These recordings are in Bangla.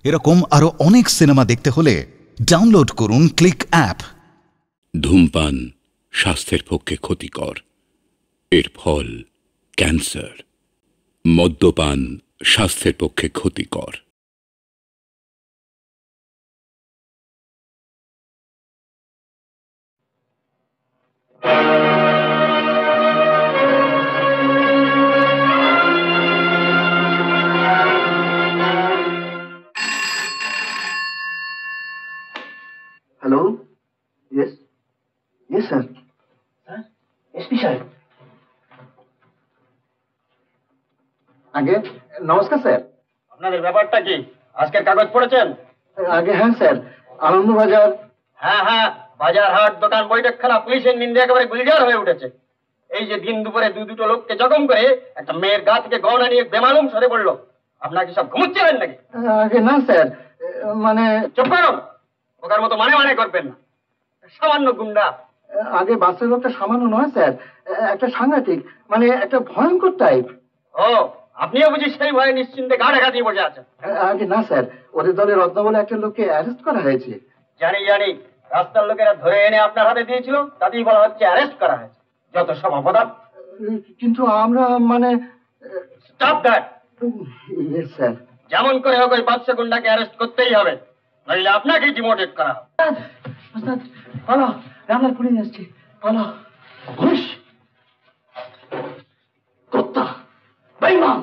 এরকম আরো অনেক সিনেমা দেখতে হলে ডাউনলোড করুন ক্লিক অ্যাপ। ধূমপান স্বাস্থ্যের পক্ষে ক্ষতিকর, এর ফল ক্যান্সার। মদ্যপান স্বাস্থ্যের পক্ষে ক্ষতিকর। Hello, yes yes sir. Sir, SP সাহেব। আগে নমস্কার স্যার। আপনাদের ব্যাপারটা কি? আজকের কাগজ পড়েছেন? আগে হ্যাঁ স্যার, আনন্দবাজার। হ্যাঁ হ্যাঁ, বাজার হাট দোকান বৈঠকখানা পুলিশের নিন্দে একেবারে গুলজার হয়ে উঠেছে। এই যে দিন দুপুরে দুটো লোককে জখম করে একটা মেয়ের গা থেকে গহনা নিয়ে বেমালুম সরে পড়লো, আপনার কি সব ঘুমুচ্ছিলেন নাকি? আগে না স্যার, মানে চুপ করুন, ওকার মতো মানে মানে করবেন না। সামান্য গুন্ডা। আগে বাসের লোকটা সামান্য নয় স্যার, একটা সাংঘাতিক, মানে একটা ভয়ঙ্কর টাইপ। ও, আপনিও বুঝি সেই ভয়ে নিশ্চিন্তে গা ঢাকা দিয়ে বসে আছেন? আগে না স্যার, ওদের দলে রত্ন বলে একটা লোককে অ্যারেস্ট করা হয়েছে। জানি জানি, রাস্তার লোকেরা ধরে এনে আপনার হাতে দিয়েছিল, তাতেই বলা হচ্ছে অ্যারেস্ট করা হয়েছে। যত সব অপরাধ। কিন্তু আমরা মানে স্টপ দ্যাট। Yes sir. যেমন করে হোক ওই বাদশা গুন্ডাকে অ্যারেস্ট করতেই হবে, নইলে আপনাকে ডিমোটেড করা হবে। পালো, রান্নার পুলিশ আসছে, পালো। ঘুষ, কুত্তা, বেঈমান।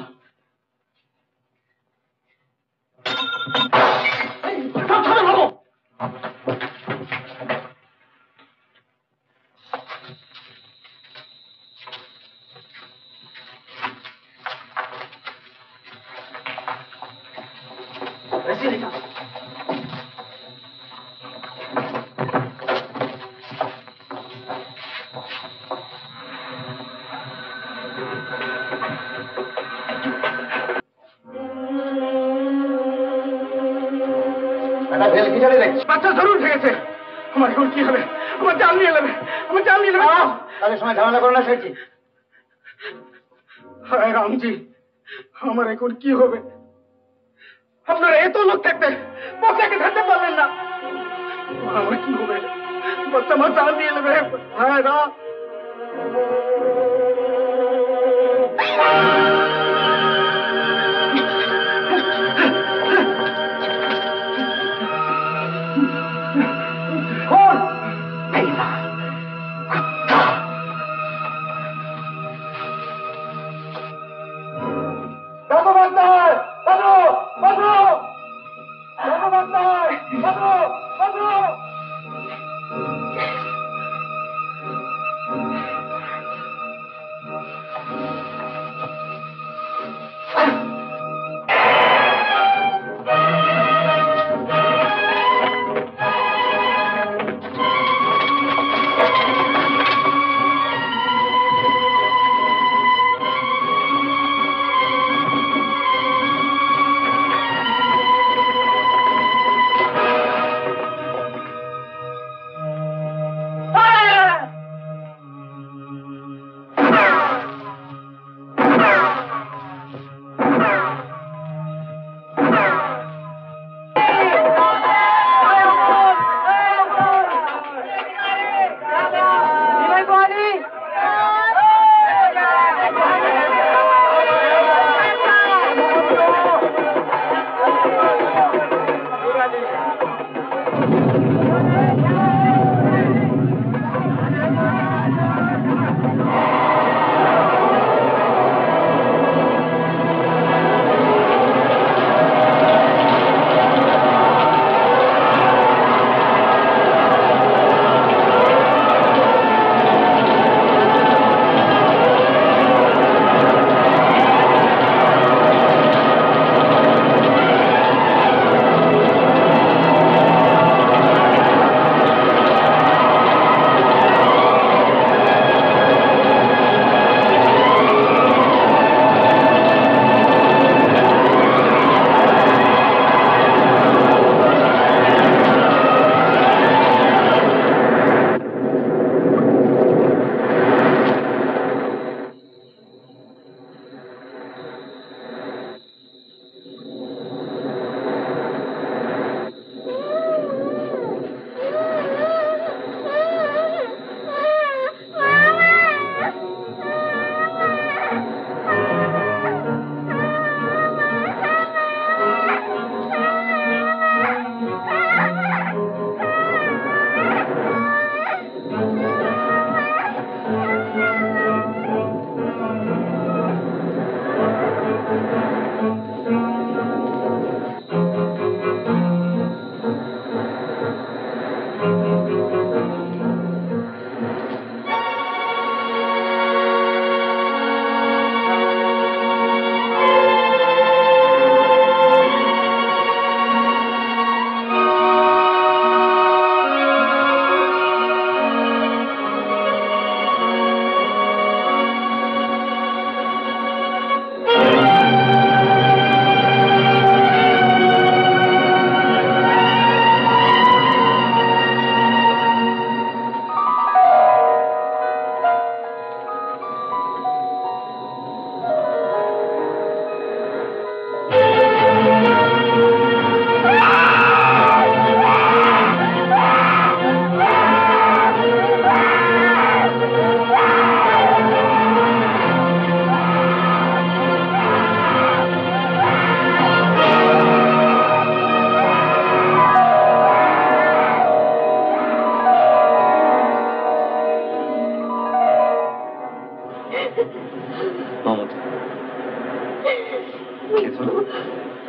বাচ্চা জরুর ভেঙেছে। আমার এখন কি হবে? আমার জান নিয়ে নেবে, আমার জান নিয়ে নেবে। তাদের সময় ঝামেলা করো না সেটি। হায় রামজি, আমার এখন কি হবে? আপনারা এত লোক থাকতে বাচ্চাকে ধরতে পারলেন না, আমার কি হবে? বাচ্চা আমার জান নিয়ে নেবে। হায় রাম।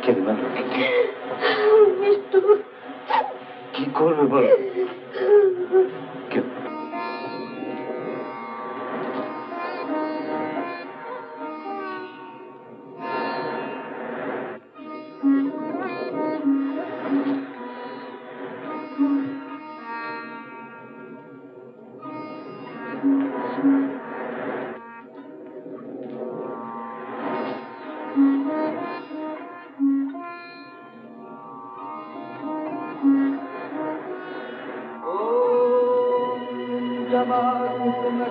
কেঁদে না। মিষ্টু কি করবে বলো?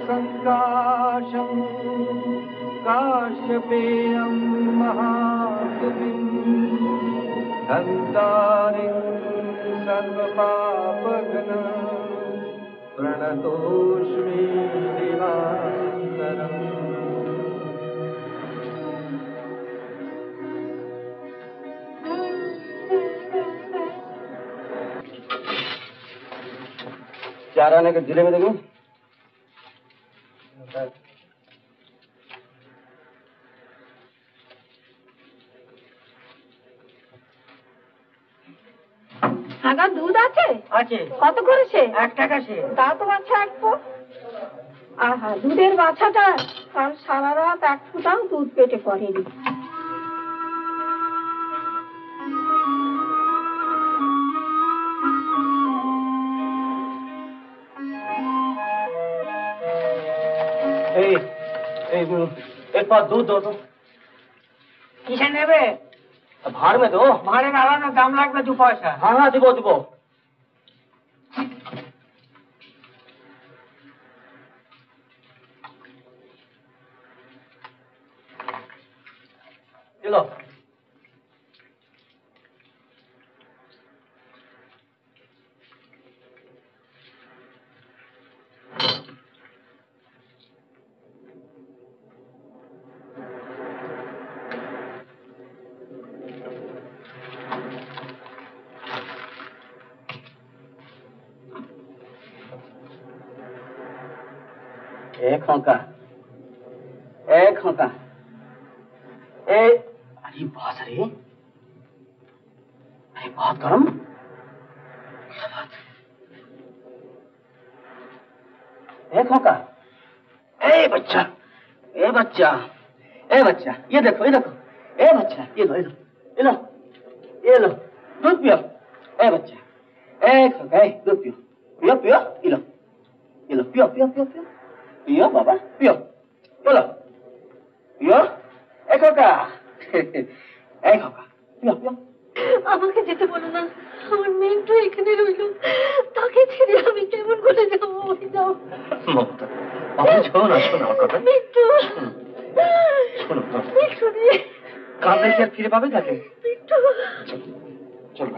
संकाशं काश्यपेयं महाकविं हन्तारिं सर्वपापघ्नं प्रणतोऽस्मि दिवाकरम्। चार आने के जिले में देखो। আগা দুধ আছে? আছে। কত করেছে? 1 টাকা সে। তা তো বাচ্চা এক পো। আহা, দুধের বাচ্চাটা কাল সারা রাত এক ফোঁটাও দুধ পেটে পড়েনি। एक बार दूध दो तो। কিসে নেবে? भाड़ में दो। ভাড়ে আলাদা দাম লাগবে 2 পয়সা। हाँ हाँ दिबो दिबो। चलो। एक होका अरे बहुत सारे अरे बहुत गरम क्या बात एक होका ए बच्चा ये देखो ए बच्चा ये लो दूध पियो ए बच्चा एक होका दूध पियो ये लो पियो पियो बाबा पियो बोलो पियो एक होका पियो আমাকে যেতে বলো না, আমার মেয়েটা এখানে রইল, তাকে ছেড়ে আমি কেমন করে যাবো? যাও মমতা বাবা শোনো কথা মিন্টু, শোনো মিন্টু রে, কাঁদলে কি আর ফিরে পাবে তাকে? মিন্টু চল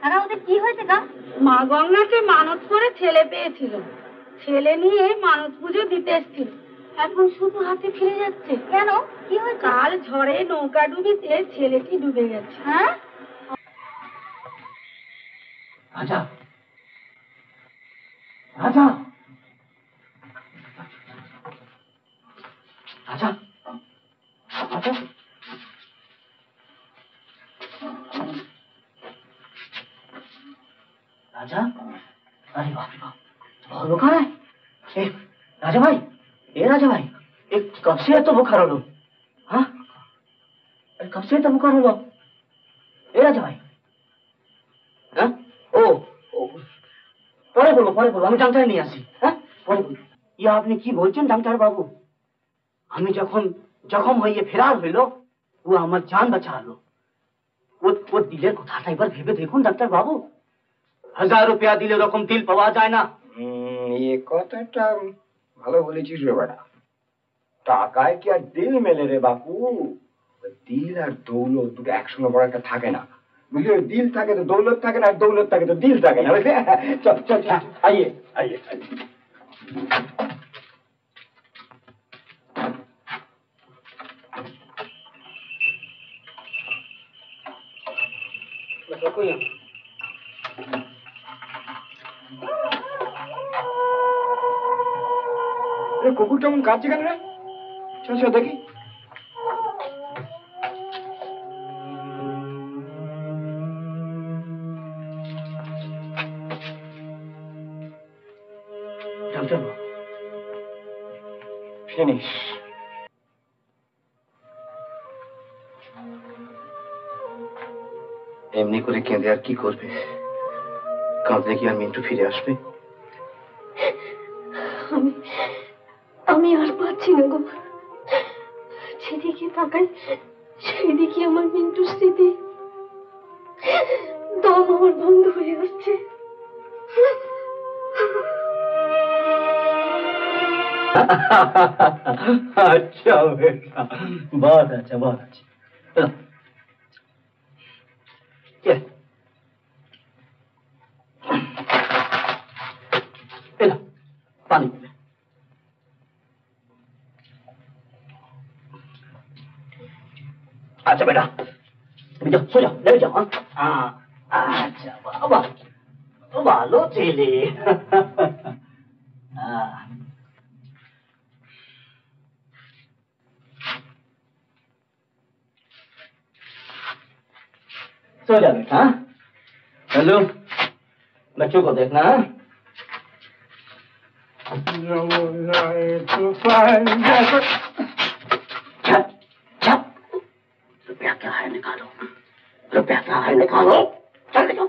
তারা ওদের কি হয়েছে গা? মা গঙ্গাকে মানত করে ছেলে পেয়েছিল, ছেলে নিয়ে মানত পুজো দিতে এসেছিল, এখন শুধু হাতে ফিরে যাচ্ছে। কেন, কি হয়েছে? কাল ঝড়ে নৌকা ডুবিতে ছেলেটি ডুবে গেছে। হ্যাঁ রাজা अरे बाप रे बाप बहुत बुखार है। राजा भाई एक कब से तो बुखार हो? हाँ कब से तो बुखार हो? राजा भाई हाँ ओ পরে বলবো আমি ডাক্তার নিয়ে আসি। হ্যাঁ পরে বলবো। ইয়া আপনি কি বলছেন ডাক্তার বাবু? আমি যখন জখম হয়ে ফেরার হইল ও আমার জান বাঁচালো। ও দিলের কথাটা একবার ভেবে দেখুন ডাক্তার বাবু, 1000 রুপিয়া দিলে ওরকম দিল পাওয়া যায় না। ये কথাটা ভালো বলেছিস রে বেটা। টাকায় কি আর দিল মেলে রে বাপু? দিল আর দৌলত দুটো একসঙ্গে বড় একটা থাকে না, বুঝলি? দিল থাকে তো দৌলত থাকে না, আর দৌলত থাকে তো দিল থাকে না, বুঝলি? চল আইয়ে কুকুরটা মন কাঁদছে কেন রে? চল দেখি। চলো ফিনিশ। এমনি করে কেঁদে আর কি করবে? কাঁদলে কি আর মিন্টু ফিরে আসবে? আমি আর পাচ্ছি না গো। যেদিকে তাকাই সেদিকে আমার মিন্টুর স্মৃতি। দম আমার বন্ধ হয়ে আসছে। अच्छा बेटा, बहुत अच्छा, बहुत अच्छा। पानी पी। अच्छा बेटा, अभी जाओ, सो जाओ, ले जाओ। हाँ, अच्छा बाबा, भालो चले। हाँ। सो जा बेटा। हेलो, बच्चों को देखना। छप छप, रुपया क्या है निकालो, रुपया क्या है निकालो, चल निकालो।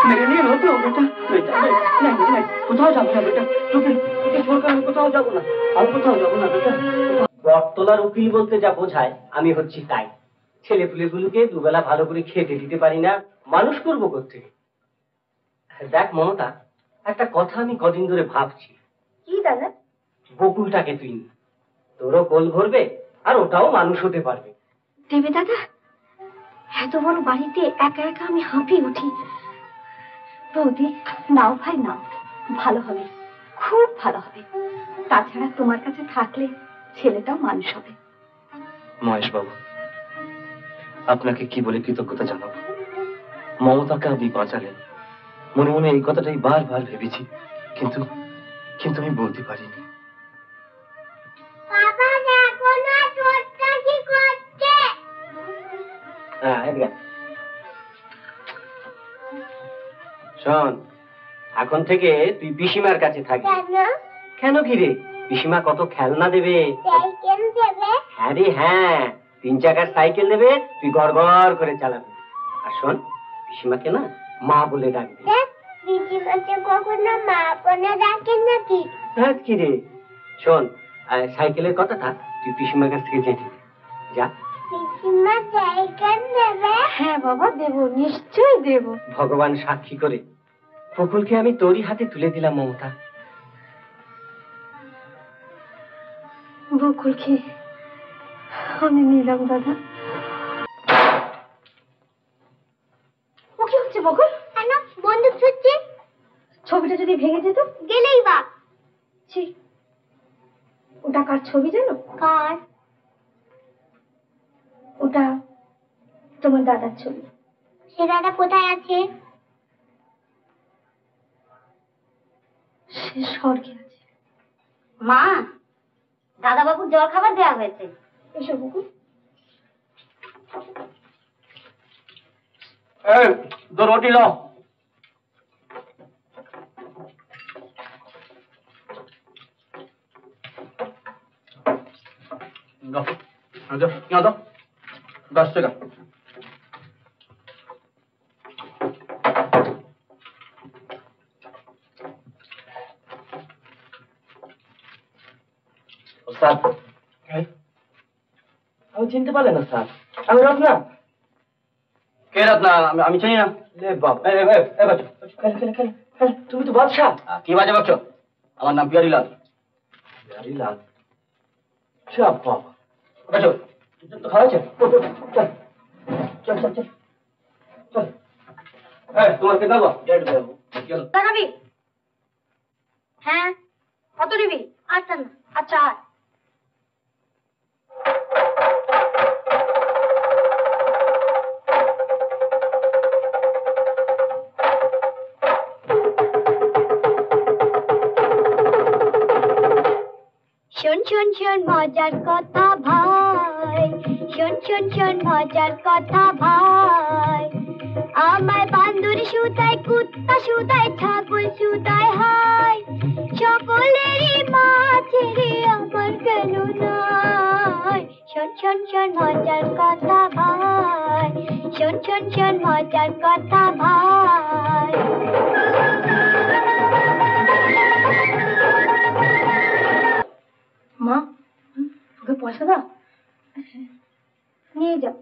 मेरे लिए रोते हो बेटा? बेटा नहीं नहीं, কোথাও যাবো না বেটা, তোকে छोड़कर আমি কোথাও যাবো না, আমি কোথাও যাবো না বেটা। বটতলার উকিল বলতে যা বোঝায় আমি হচ্ছি তাই। ছেলে পুলেগুলোকে দুবেলা ভালো করে খেতে দিতে পারি না, মানুষ করবো কোত্থেকে? দেখ মমতা, একটা কথা আমি কদিন ধরে ভাবছি। কি দাদা? বকুলটাকে তুই নি, তোরও কোল ভরবে আর ওটাও মানুষ হতে পারবে। দেবে দাদা? এত বড় বাড়িতে একা একা আমি হাঁপিয়ে উঠি। বৌদি, নাও ভাই নাও, ভালো হবে, খুব ভালো হবে। তাছাড়া তোমার কাছে থাকলে ছেলেটাও মানুষ হবে। মহেশ বাবু, আপনাকে কি বলে কৃতজ্ঞতা জানাবো? মমতাকে আপনি বাঁচালেন, মনে মনে এই কথাটাই বারবার ভেবেছি, কিন্তু কিন্তু আমি বলতে পারিনি। শোন, এখন থেকে তুই পিসিমার কাছে থাকবি। কেন কি রে? পিসিমা কত খেলনা দেবে। হ্যাঁ রে হ্যাঁ, 3 চাকার সাইকেল দেবে, তুই গড় গড় করে চালাবি। আর শোন, পিসিমাকে না মা বলে ডাকবি। কখনো মা বলে ডাকেন নাকি? হ্যাঁ কি রে, শোন, সাইকেলের কথাটা তুই পিসিমার কাছ থেকে জেনে যা। পিসিমা সাইকেল দেবে? হ্যাঁ বাবা, দেবো, নিশ্চয়ই দেবো। ভগবান সাক্ষী করে বকুলকে আমি তোরই হাতে তুলে দিলাম মমতা। বকুলকে আমি নিলাম দাদা। ও কি হচ্ছে বকুল? কেন বন্দুক ছুটছে? ছবিটা যদি ভেঙে যেত? গেলেই বা। ছি, ওটা কার ছবি জানো? কার? ওটা তোমার দাদার ছবি। সে দাদা কোথায় আছে? সে স্বর্গে আছে। মা, দাদা বাবুর জল খাবার দেওয়া হয়েছে। এসো বকুল। दो रोटी लो। दो, यहाँ दो, 10 টাকা। उस्ताद, আমি চিনতে পারলেন না স্যার? আমি রত্না। কে রত্না? আমি চিনি না। লে বাপ, তুমি তো বাদশাহ। কি বাজে বকছো? আমার নাম পিয়ারিলাল। বিহারীলাল চাপ বাবা আচ্ছা তো খাওয়া হয়েছে চল চল চল চল চল তোমার কে দেবো দাঁড়াবি হ্যাঁ কত নিবি আচ্ছা না আচ্ছা আয় শোন শোন শোন মজার কথা ভাই শোন শোন শোন মজার কথা ভাই আমায় বান্দর সুতায় কুত্তা সুতায় ছাগল সুতায় হায় সকলেরই মাঝে রে আমার কেন নাই শোন শোন শোন মজার কথা ভাই শোন শোন শোন মজার কথা ভাই মা তোকে পয়সা দাও নিয়ে যাও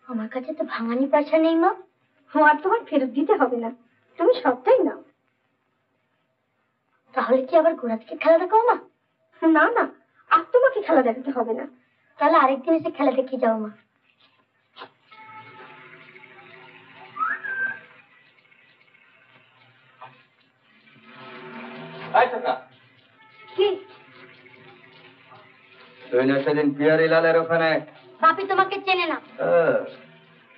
আমার কাছে তো ভাঙানি পয়সা নেই মা আর তোমার ফেরত দিতে হবে না তুমি সবটাই নাও তাহলে কি আবার ঘোড়া থেকে খেলা দেখাও মা না না আর তোমাকে খেলা দেখাতে হবে না তাহলে আরেকদিন এসে খেলা দেখিয়ে যাও মা কি তুই না সেদিন বিহারীলালের ওখানে বাপি তোমাকে চেনে না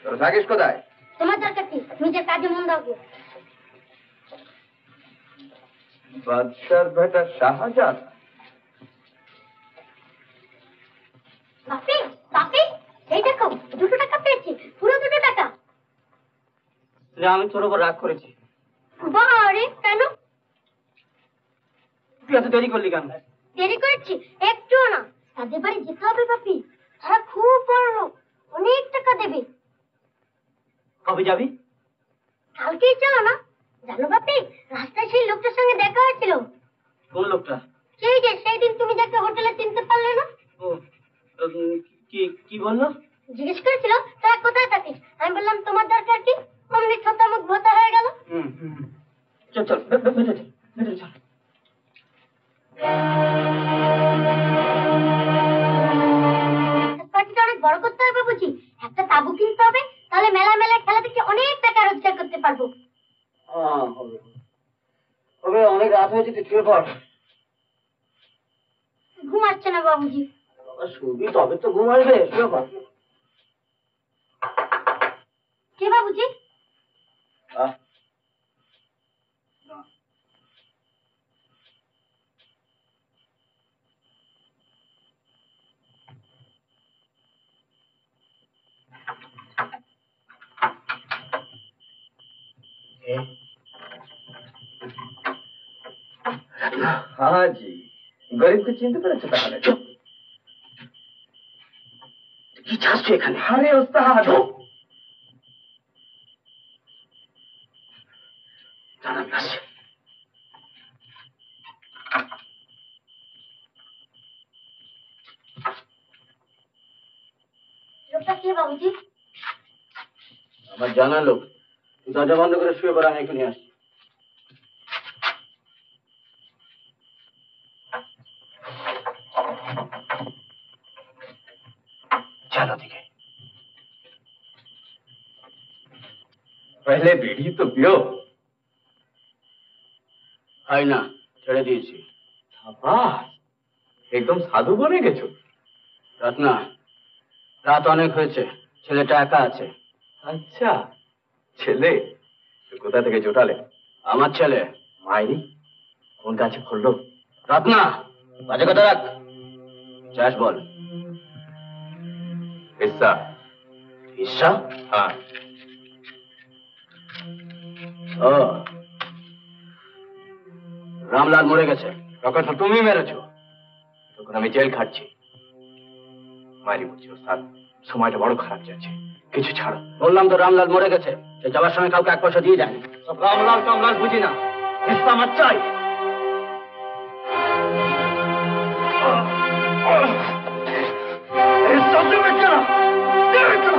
তোর থাকিস কোথায় তোমার দরকার কি নিজের কাজে মন দাও গিয়ে বাদশার বেটা শাহজাদ বাপি বাপি এই দেখো 200 টাকা পেয়েছি পুরো 200 টাকা আমি তোর উপর রাগ করেছি বারে কেন তুই এত দেরি করলি কেন দেরি করেছি একটুও না তাদের বাড়ি যেতে হবে বাপি তারা খুব বড় লোক অনেক টাকা দেবে কবে যাবি কালকেই চলো না জানো বাপি রাস্তায় সেই লোকটার সঙ্গে দেখা হয়েছিল কোন লোকটা সেই যে সেই দিন তুমি যাকে হোটেলে চিনতে পারলে না ও কি কি বললো জিজ্ঞেস করেছিল তারা কোথায় থাকিস আমি বললাম তোমার দরকার কি অমনি ছোটা মুখ ভোতা হয়ে গেল চল চল ভেতরে চল পার্টিটা অনেক বড় করতে হবে বুঝি একটা তাবু কিনতে হবে তাহলে মেলা মেলা খেলা থেকে অনেক টাকা রোজগার করতে পারবো হবে হবে অনেক রাত হয়েছে তুই শুয়ে পড় ঘুমাচ্ছে না বাবুজি শুবি তবে তো ঘুম আসবে শুয়ে পড় কে বাবুজি हाँ जी गरीब को चिंता पर अच्छा ताहले কি চাস তুই এখানে अरे उस्ताद জানাবি আসছে লোকটা কে বাবুজি আমার জানা লোক তুই দরজা বন্ধ করে শুয়ে পড় আমি এখনই আসছি चलो दिखे पहले बीड़ी तो पियो হয় না ছেড়ে দিয়েছি शाबाश एकदम साधु बने गेছো রত্না রাত অনেক হয়েছে ছেলেটা একা আছে अच्छा ছেলে তো কোথা থেকে জোটালে আমার ছেলে মাইরি কোন গাছে ফললো রত্না বাজে কথা রাখ চাস বল हिस्सा ঈর্ষা हाँ ও রামলাল মরে গেছে তখন তো তুমি মেরেছো তখন আমি জেল খাটছি মারি বলছি ওস্তাদ সময়টা বড় খারাপ যাচ্ছে কিছু ছাড়ো বললাম তো রামলাল মরে গেছে সে যাওয়ার সময় কাউকে 1 পয়সা দিয়ে যায় সব রামলাল কামলাল বুঝি না হিস্সা আমার চাই হিস্সা দেবে কেন দেবে কেন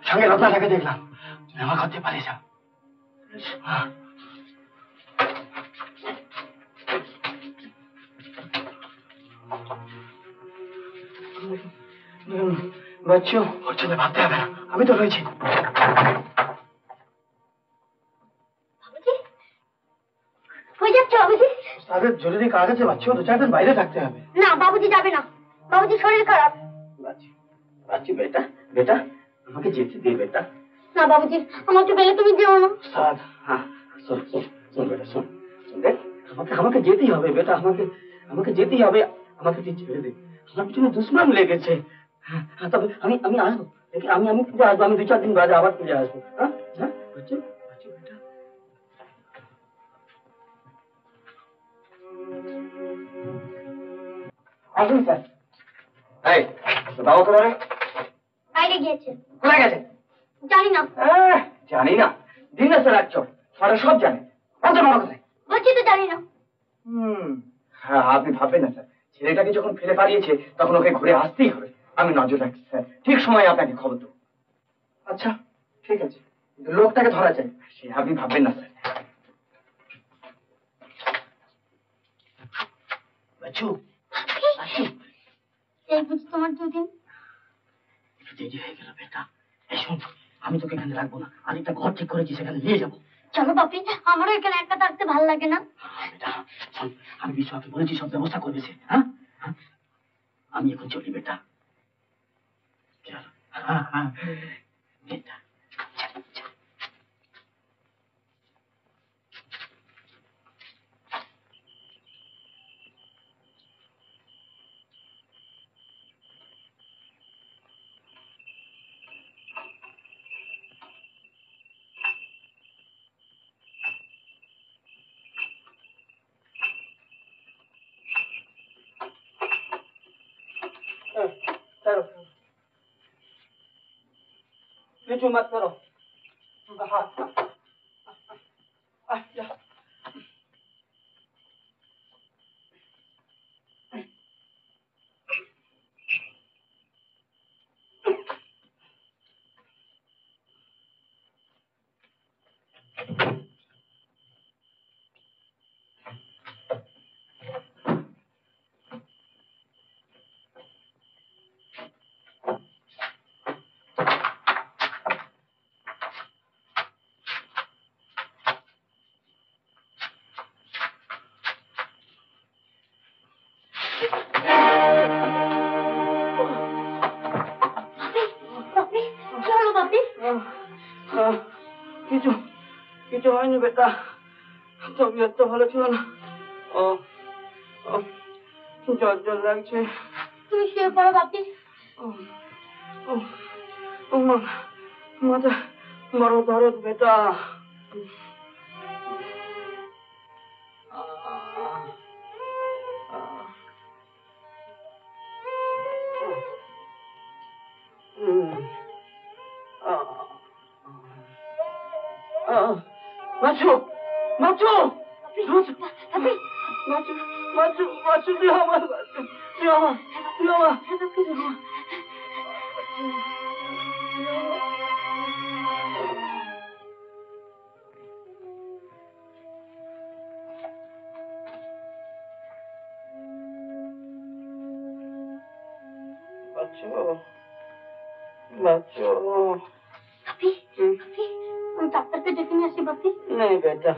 সঙ্গে রত্নাটাকে দেখলাম, তুমি আমার ঘর থেকে পালিয়ে যাও। বাচ্চু, ওর জন্য ভাবতে হবে না, আমি তো রয়েছি। তাদের জরুরি কাজ আছে বাচ্চু, 2-4 দিন বাইরে থাকতে হবে। না বাবুজি যাবে না, বাবুজি শরীর খারাপ। বাচ্চু বেটা, বেটা আমাকে যেতে দে বেটা। না বাবুজি, আমাকে বেলে তুমি যেও না। সাদ, হ্যাঁ শোন শোন শোন বেটা, শোন দেখ, আমাকে যেতেই হবে বেটা, আমাকে যেতেই হবে। আমাকে তুই ছেড়ে দে, আমার পিছনে দুশ্মন লেগেছে। হ্যাঁ তবে আমি আসবো, আমি ফিরে আসবো, আমি 2-4 দিন বাদে আবার ফিরে আসবো। হ্যাঁ হ্যাঁ বাচ্চু, বাচ্চু বেটা। আসুন স্যার। এই বাবা কোথায়? বাইরে গিয়েছে। কোথায় গেছে? জানি না। জানি না? দিন না স্যার, একচর সারা সব জানে। অত বাবা কোথায়? বলছি তো জানি না। হ্যাঁ আপনি ভাববেন না স্যার, ছেলেটাকে যখন ফেলে পালিয়েছে তখন ওকে ঘুরে আসতেই হবে। আমি নজর রাখছি স্যার, ঠিক সময় আপনাকে খবর দেবো। আচ্ছা ঠিক আছে, লোকটাকে ধরা চাই, সে আপনি ভাববেন না স্যার। বাচ্চু, বাচ্চু, এই বুঝি তোমার দুদিন। দেরি হয়ে গেল বেটা। এই শোন, আমি তোকে এখানে রাখবো না, আরেকটা ঘর ঠিক করেছি, সেখানে নিয়ে যাবো। চলো বাপি, আমারও এখানে একা থাকতে ভালো লাগে না। বেটা শোন, আমি বিশ্বকে বলেছি সব ব্যবস্থা করে দিয়েছে। হ্যাঁ আমি এখন চলি বেটা। বেটা কিছু मत करो। কিছু হয়নি বেটা, তবিয়ত তো ভালো ছিল না। জ্বর জ্বর লাগছে। তুমি শুয়ে পড়ো বাপি। মাথা বড় দরদ বেটা। বাচ্চু, বাচ্চু, বাচ্চু, বাচ্চু, তুই আমার, তুই আমার, তুই আমার। বাচ্চু, বাচ্চু। আমি ডাক্তারকে ডেকে নিয়ে আসি বাপি। नहीं बेटा,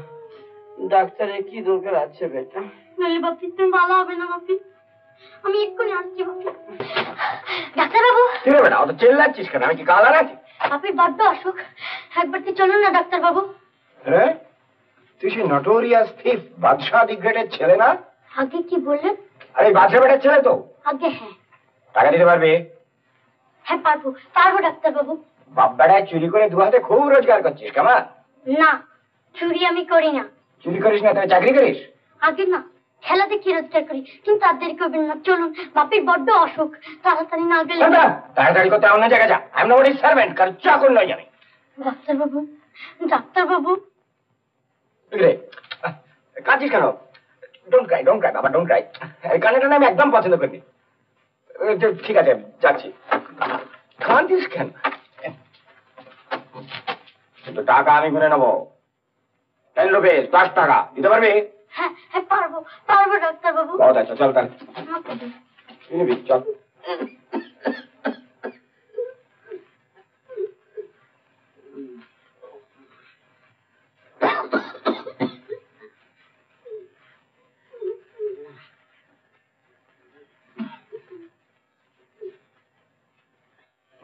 ডাক্তারের কি দরকার আছে বেটা? নইলে বাপি তুমি ভালো হবে না বাপি। আমি এক্ষুনি আসছি বাপি। ডাক্তার বাবু। কি রে বেটা, অত চেল্লাচ্ছিস কেন? আমি কি কালা নাকি? বাপি বড্ড অসুখ, একবার কি চলুন না ডাক্তার বাবু। হ্যাঁ, তুই সেই নটোরিয়াস থিফ বাদশাহ দি গ্রেটের ছেলে না? আগে কি বললেন? আরে বাদশাহ বেটার ছেলে তো। আগে হ্যাঁ। টাকা দিতে পারবে? হ্যাঁ পারবো পারবো ডাক্তারবাবু। বাপ বেটায় চুরি করে দু হাতে খুব রোজগার করছিস, কেমন? না, চুরি আমি করি না। চুরি করিস না, তবে চাকরি করিস? আগে না, খেলাতে কি রোজগার করি, কিন্তু আর দেরি করবেন না, চলুন, বাপের বড্ড অসুখ, তাড়াতাড়ি না গেলে। তাড়াতাড়ি করতে অন্য জায়গায় যা। আই এম নট সার্ভেন্ট, কার চাকর নয় আমি। ডাক্তারবাবু, ডাক্তারবাবু। রে কাঁদছিস কেন? ডোন্ট ক্রাই বাবা, ডোন্ট ক্রাই। কান্নাটা আমি একদম পছন্দ করিনি। ঠিক আছে, যাচ্ছি। কাঁদছিস কেন? কিন্তু টাকা আমি গুনে নেবো। 10 রুপিস, 10 টাকা দিতে পারবি? হ্যাঁ হ্যাঁ পারবো পারবো ডাক্তারবাবু। বহুত আচ্ছা, চল তাহলে নিবি, চল।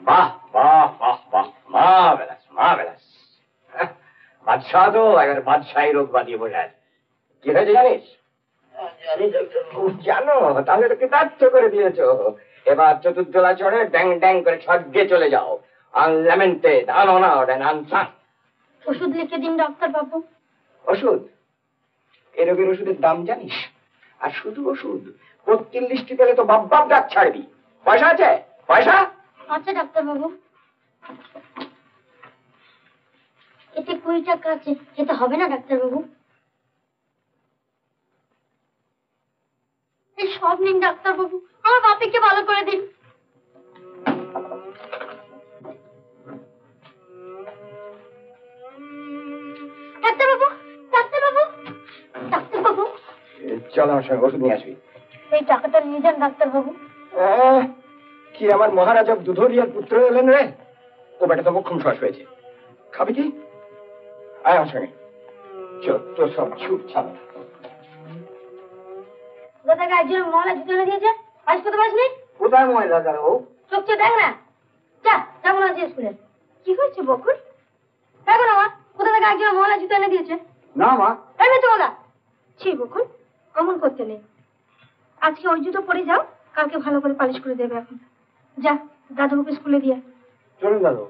বাহ বাহ বাহ বাহ, মার্ভেলাস মার্ভেলাস। বাদশাহ তো এবার বাদশাহী রোগ বাঁধিয়ে বসে আছে। কি হয়েছে জানিস? জানো, তাহলে তো কৃতার্থ করে দিয়েছো। এবার চতুর্দোলা চড়ে ড্যাং ড্যাং করে স্বর্গে চলে যাও। আনল্যামেন্টেড, আনঅনার্ড এন্ড আনসাং। ওষুধ লিখে দিন ডাক্তারবাবু। ওষুধ? এ রোগের ওষুধের দাম জানিস? আর শুধু ওষুধ 35টি পেলে তো বাপ বাপ ডাক ছাড়বি। পয়সা আছে? পয়সা? আচ্ছা ডাক্তারবাবু। এতে 20 টাকা আছে, এতে হবে না ডাক্তারবাবু? এই সব নিন ডাক্তারবাবু, আমার বাপিকে ভালো করে দিন। ডাক্তারবাবু, ডাক্তারবাবু, ডাক্তারবাবু। চল আমার সঙ্গে, ওষুধ নিয়ে আসবি। এই টাকাটা নিয়ে যান ডাক্তারবাবু। কি আমার মহারাজা দুধরিয়ার পুত্র এলেন রে? ও বেটা তো মোক্ষম শ্বাস হয়েছে। খাবি কি? আয় আমার সঙ্গে। চল, তোর সব ছুট ছাড়া। কোথা থেকে একজন মহলা জুতো এনে দিয়েছে, আজ কত পাস নেই? কোথায় মহিলা দাঁড়া? ও চোখ চেয়ে দেখ না। যা, কেমন আছে স্কুলে? কি হয়েছে বকুল? দেখো না মা, কোথা থেকে একজন মহলা জুতো এনে দিয়েছে। না মা। এমনি তো ওরা। ছি বকুল, অমন করতে নেই। আজকে ওই জুতো পরে যাও, কালকে ভালো করে পালিশ করে দেবে। এখন যা, দাদুকে স্কুলে দিয়ে। চলুন দাদু।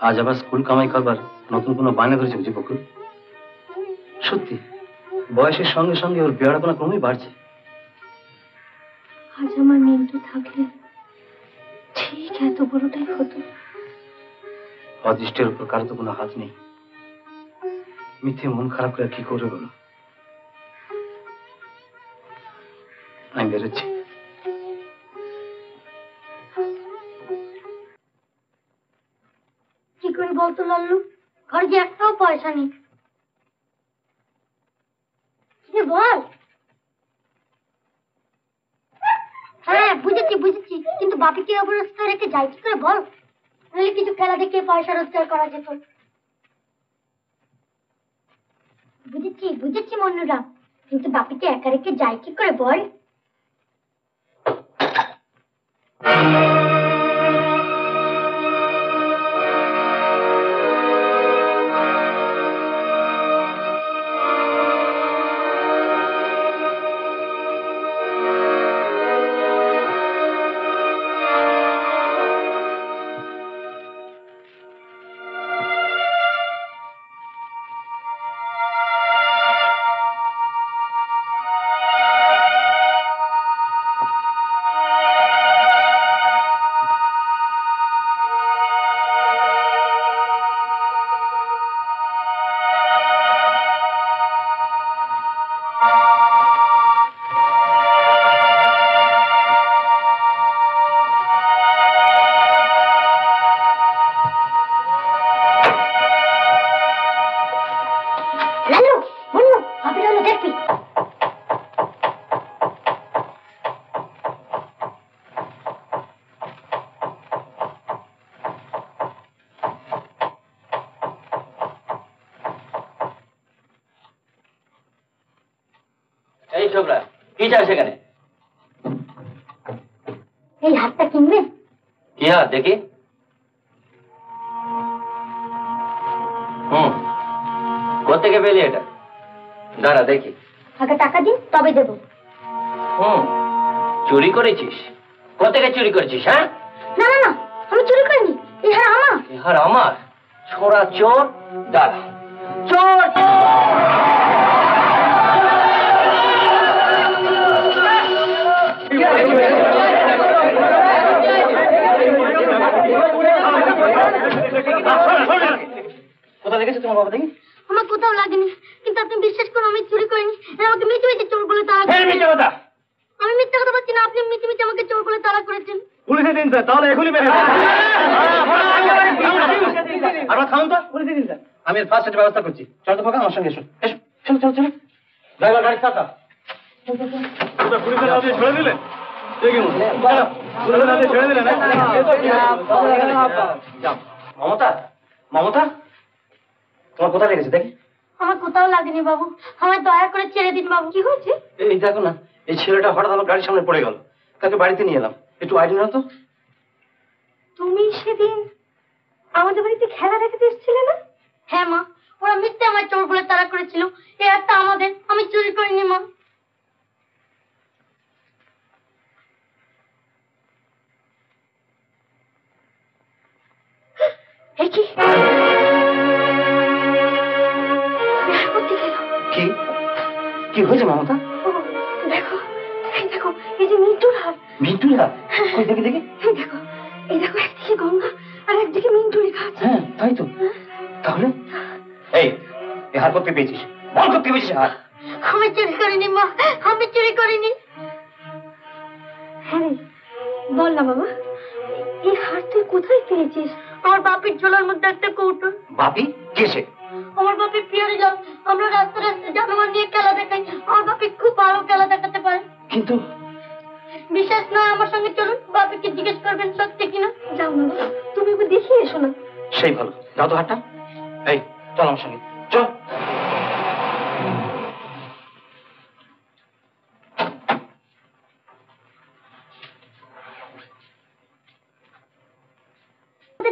আজ আবার স্কুল কামাই করবার নতুন কোনো বায়না ধরেছে বুঝি বকুল? সত্যি বয়সের সঙ্গে সঙ্গে ওর বেড়াপনা ক্রমেই বাড়ছে। আজ আমার মিন্টু থাকলে ঠিক এত বড়টাই হতো। অদৃষ্টের উপর কারো তো কোনো হাত নেই। মিথ্যে মন খারাপ করে কি করে বলো? আমি বেরোচ্ছি। কি করে বলতো লাল্লু, ঘরে যে একটাও পয়সা নেই। বল। হ্যাঁ বুঝেছি বুঝেছি, কিন্তু বাপিকে অবস্থা রেখে যাই কি করে বল? নইলে কিছু খেলা দেখে পয়সা রোজগার করা যেত। বুঝেছি বুঝেছি মন্নুরা, কিন্তু বাপিকে একা রেখে যাই কি করে বল? ছোকরা, কি চাই সেখানে? এই হাতটা কিনবে? কি হাত দেখি? কোথেকে পেলি এটা? দাঁড়া দেখি। আগে টাকা দিন তবে দেবো। চুরি করেছিস? কোথেকে চুরি করেছিস? হ্যাঁ, না না না, আমি চুরি করিনি, এই হার আমার। এই হার আমার? ছোড়া চোর! দাঁড়া, চোর! কোথা দেখেছো তোমার বাবা? দেখি আমার কোথাও লাগেনি, কিন্তু আপনি বিশ্বাস করুন আমি চুরি করিনি। আমাকে মিথ্যে মিথ্যে চোর বলে তাড়া এই মিথ্যে কথা! আমি মিথ্যে কথা বলছি না, আপনি মিথ্যে মিথ্যে আমাকে চোর বলে তাড়া করেছেন। পুলিশে দিন স্যার, তাহলে এখনই বের আপনার থামুন তো। পুলিশে দিন স্যার, আমি ফার্স্ট এড ব্যবস্থা করছি। চলো তো ফাঁকা, আমার সঙ্গে এসো। এসো, চলো চলো চলো। ড্রাইভার গাড়ি স্টার্ট দাও। পুলিশের হাতে ছেড়ে দিলেন? মমতা, মমতা তোমার কোথায় লেগেছে দেখি? আমার কোথাও লাগেনি বাবু, আমায় দয়া করে ছেড়ে দিন বাবু। কি হয়েছে? এই দেখো না, এই ছেলেটা হঠাৎ আমার গাড়ির সামনে পড়ে গেল। তাকে বাড়িতে নিয়ে এলাম, একটু আইডিয়া নাও তো। তুমি সেদিন আমাদের বাড়িতে খেলা দেখাতে এসেছিলে না? হ্যাঁ মা, ওরা মিথ্যে আমার চোর বলে তাড়া করেছিল। এই একটা আমাদের, আমি চুরি করিনি মা। কি কি হয়েছে মমতা? দেখো, এই দেখো, এই যে মিন্টুর হাত। মিন্টুর হাত? কই দেখি দেখি। এই দেখো, এই দেখো, একদিকে গঙ্গা আর একদিকে মিন্টু লেখা আছে। হ্যাঁ তাই তো। তাহলে এই হার করতে পেয়েছিস? বল করতে পেয়েছিস হার? আমি চুরি করিনি মা, আমি চুরি করিনি। হ্যাঁ বল না বাবা, এই হার তুই কোথায় পেয়েছিস? আমার বাপের ঝোলার মধ্যে একটা কৌটো। বাপি? কে সে? আমার বাপি পিয়ারি লাল। আমরা রাস্তায় রাস্তায় জানোয়ার নিয়ে খেলা দেখাই। আমার বাপি খুব ভালো খেলা দেখাতে পারে। কিন্তু বিশ্বাস নয় আমার সঙ্গে চলুন, বাপিকে জিজ্ঞেস করবেন সত্যি কিনা। যাও না বাবা, তুমি ওকে দেখিয়ে এসো না। সেই ভালো, দাও তো হাতটা। এই চল আমার সঙ্গে, চল।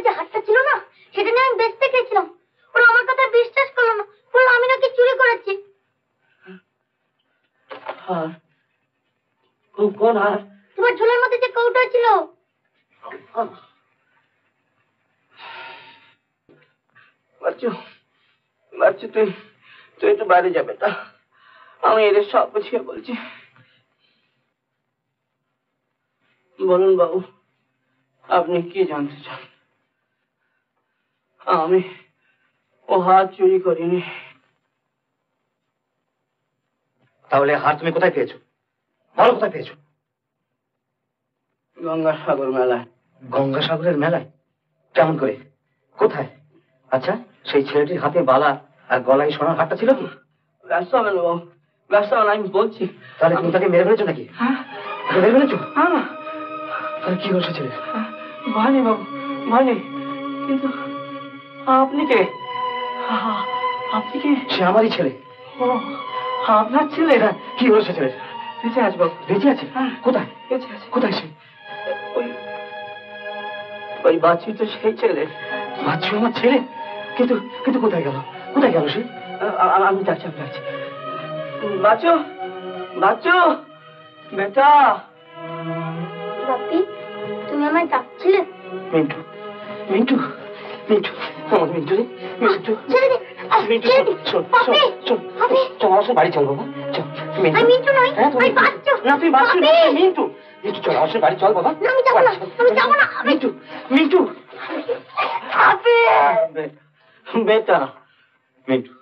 যে হাতটা ছিল না, সেটা নিয়ে আমি বেচতে গেছিলাম। ওরা আমার কথা বিশ্বাস করলো না, বললো আমি নাকি চুরি করেছি। কোন হার? তোমার ঝোলার মধ্যে যে কৌটো ছিল। বাচ্চু, বাচ্চু তুই তুই একটু বাইরে যাবে তা আমি এদের সব বুঝিয়ে বলছি। বলুন বাবু, আপনি কি জানতে চান? আমি ও হাত চুরি করিনি। তাহলে হার তুমি কোথায় পেয়েছো? বলো কোথায় পেয়েছো? গঙ্গাসাগর মেলায়। গঙ্গাসাগরের মেলায়? কেমন করে? কোথায়? আচ্ছা, সেই ছেলেটির হাতে বালা আর গলায় সোনার হারটা ছিল কি? ব্যস্ত হবেন বাবু, ব্যস্ত হবেন, আমি বলছি। তাহলে তুমি তাকে মেরে ফেলেছো নাকি? হ্যাঁ মেরে ফেলেছো? হ্যাঁ। তাহলে কি হয়েছে ছেলে? মানে বাবু, মানে, কিন্তু আপনি কে? আপনি কে? সে আমারই ছেলে। ও, আপনার ছেলে? হ্যাঁ, কি হয়েছে ছেলে? বেঁচে আছে বাবু। বেঁচে আছে? কোথায়? বেঁচে আছে। কোথায় সে? ওই বাচ্চু তো সেই ছেলে। বাচ্চু আমার ছেলে? কিন্তু কিন্তু কোথায় গেল? কোথায় গেল সে? আমি যাচ্ছি, আমি যাচ্ছি। বাচ্চু, বাচ্চু, বেটা। বাপি, তুমি আমায় ডাকছিলে? মিন্টু, মিন্টু, মিন্টু, আমার মিন্টু রে, মিন্টু। ছেড়ে দে, মিন্টু, ছেড়ে দে। চল, বাপি, চল, বাপি। চল, আমার সাথে বাড়ি চল বাবা, চল। মিন্টু। আমি মিন্টু নই, হ্যাঁ, তুমি আমি বাচ্চু। না, তুমি বাচ্চু না, বাপি। তুমি মিন্টু। মিন্টু, চল, আমার সাথে বাড়ি চল বাবা। না, আমি যাবো না, আমি যাবো না। মিন্টু, মিন্টু। বাপি। বেটা, মিন্টু,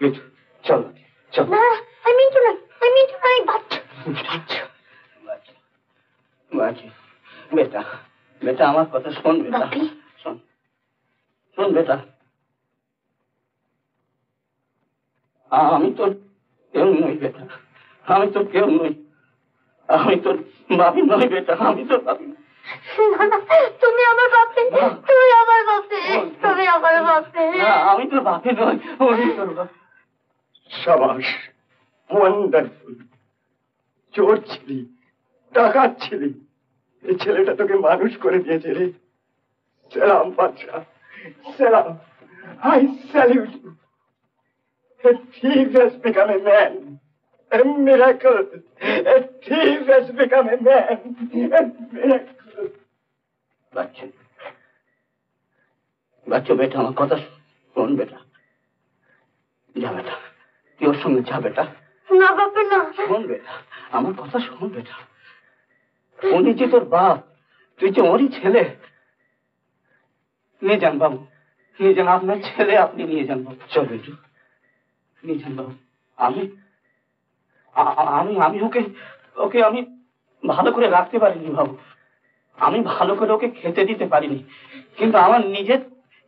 মিন্টু, চল, চল। না, আমি মিন্টু নই, আমি মিন্টু নই, বাচ্চু। বাচ্চু, বেটা, বেটা আমার কথা শোন বেটা। বাপি। শোন, শোন বেটা, আমি তোর কেউ নই বেটা, আমি তোর কেউ নই, আমি তোর বাপি নই বেটা, আমি তোর বাপি। তুমি আমার বাপে, তুমি আমার বাপে, তুমি আমার বাপে। না, আমি তোর বাপি নই, আমি তোর বাপি। সাবাস, ওয়ান্ডারফুল। চোর ছিলি, ডাকাত ছিলি, এই ছেলেটা তোকে মানুষ করে দিয়েছে রে। সালাম বাদশা, সালাম। I salute you. A thief has become a man. A miracle. A thief has become a man. A miracle. বাচ্চা বেটা, আমার কথা শোন বেটা। যা বেটা, তুই ওর সঙ্গে যা বেটা। না বাপু না। শোন বেটা, আমার কথা শোন বেটা। উনি যে তোর বাপ, তুই যে ওরই ছেলে। নিয়ে যান বাবু, নিয়ে যান, আপনার ছেলে আপনি নিয়ে যান বাবু। চল বেটু, নিয়ে যান বাবু। আমি আমি আমি ওকে ওকে আমি ভালো করে রাখতে পারিনি বাবু। আমি ভালো করে ওকে খেতে দিতে পারিনি, কিন্তু আমার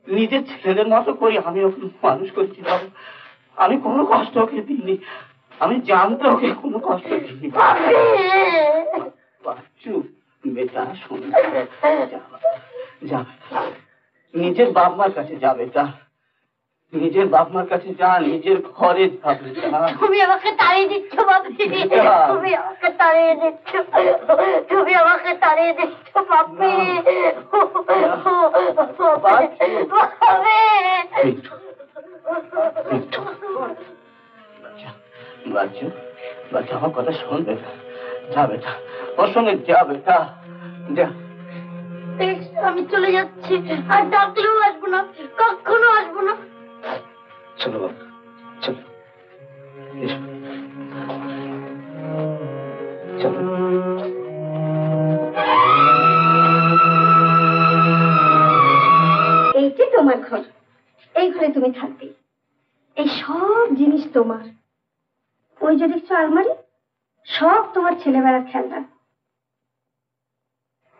নিজের ছেলের মতো করে আমি ওকে মানুষ করেছি বাবু। আমি কোনো কষ্ট ওকে দিইনি, আমি জানতে ওকে কোনো কষ্ট দিইনি। বাচ্চু বেটা, শোন, যা নিজের বাপ মার কাছে যা বেটা, নিজের বাপ মার কাছে যা, নিজের ঘরে যা বেটা। তুমি আমাকে তাড়িয়ে দিচ্ছ বাপি, তুমি আমাকে তাড়িয়ে দিচ্ছ, তুমি আমাকে তাড়িয়ে দিচ্ছ বাপি। বাচ্চু বাচ্চা, আমার কথা শোন বেটা, যা বেটা, ওর সঙ্গে যা বেটা, যা। আমি চলে যাচ্ছি, আর ডাকলেও আসবো না, কখনো আসবো না। চলো বাবা, চলো, চলো। এইটি তোমার ঘর, এই ঘরে তুমি থাকবে, এই সব জিনিস তোমার। ওই যে দেখছো আলমারি, সব তোমার ছেলেবেলার খেলনা।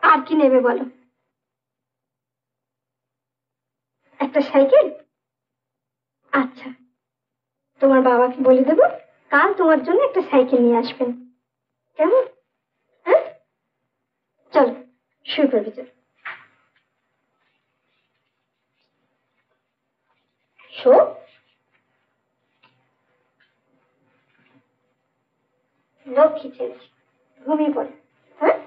আর কি নেবে বলো? একটা সাইকেল? আচ্ছা, তোমার বাবাকে বলে দেবো কাল তোমার জন্য একটা সাইকেল নিয়ে আসবেন, কেমন? হ্যাঁ, চলো শুরু করবে। চলো, শো। লক্ষ্মী ছেলে, ঘুমিয়ে পড়ে। হ্যাঁ,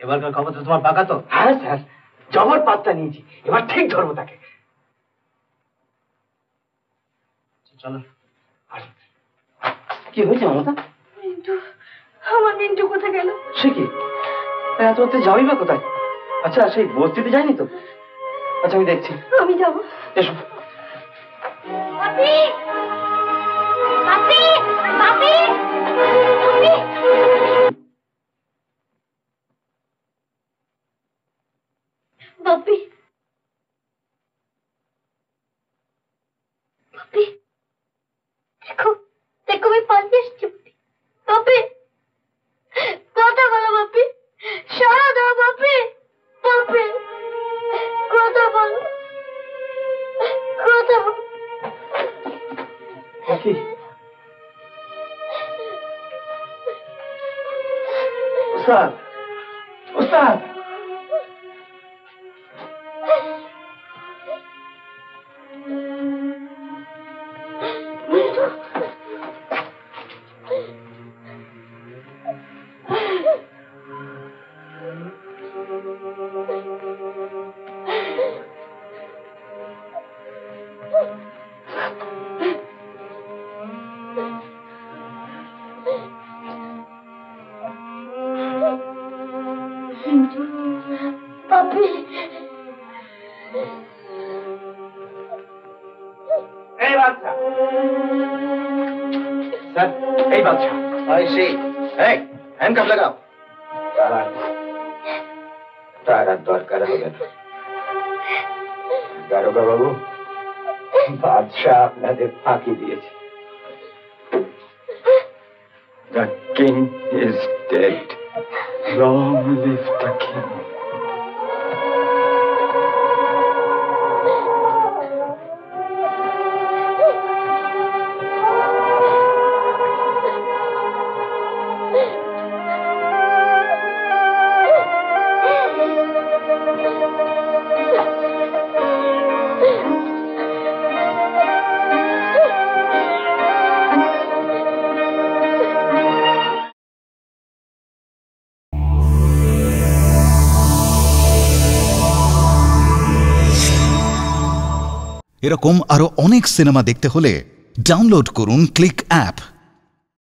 এবারকার খবর তো তোমার পাকা তো? হ্যাঁ স্যার, জবর পাত্তা নিয়েছি, এবার ঠিক ধরবো তাকে। চলো। কি হয়েছে মমতা? মিন্টু, আমার মিন্টু কোথায় গেল? সে কি, এত রাতে যাবি বা কোথায়? আচ্ছা, সেই বস্তিতে যায়নি তো? আচ্ছা, আমি দেখছি। আমি যাবো। এসো। বাপি, বাপি, বাপি, বাপি। বাপি, বাপি, দেখো, দেখো, আমি পালিয়ে এসেছি। বাপি, কথা বলো বাপি, সারা দাও বাপি, বাপি, কথা বলো, কথা বলো। কি ওস্তাদ, ওস্তাদ, বাদশা। I see. Hey, handcuff লাগাও। তার আর দরকার হবে না। দারোগা বাবু, বাদশা আপনাদের ফাঁকি দিয়েছে। The king is dead. Long live the king. এরকম আরো অনেক সিনেমা দেখতে হলে ডাউনলোড করুন ক্লিক অ্যাপ।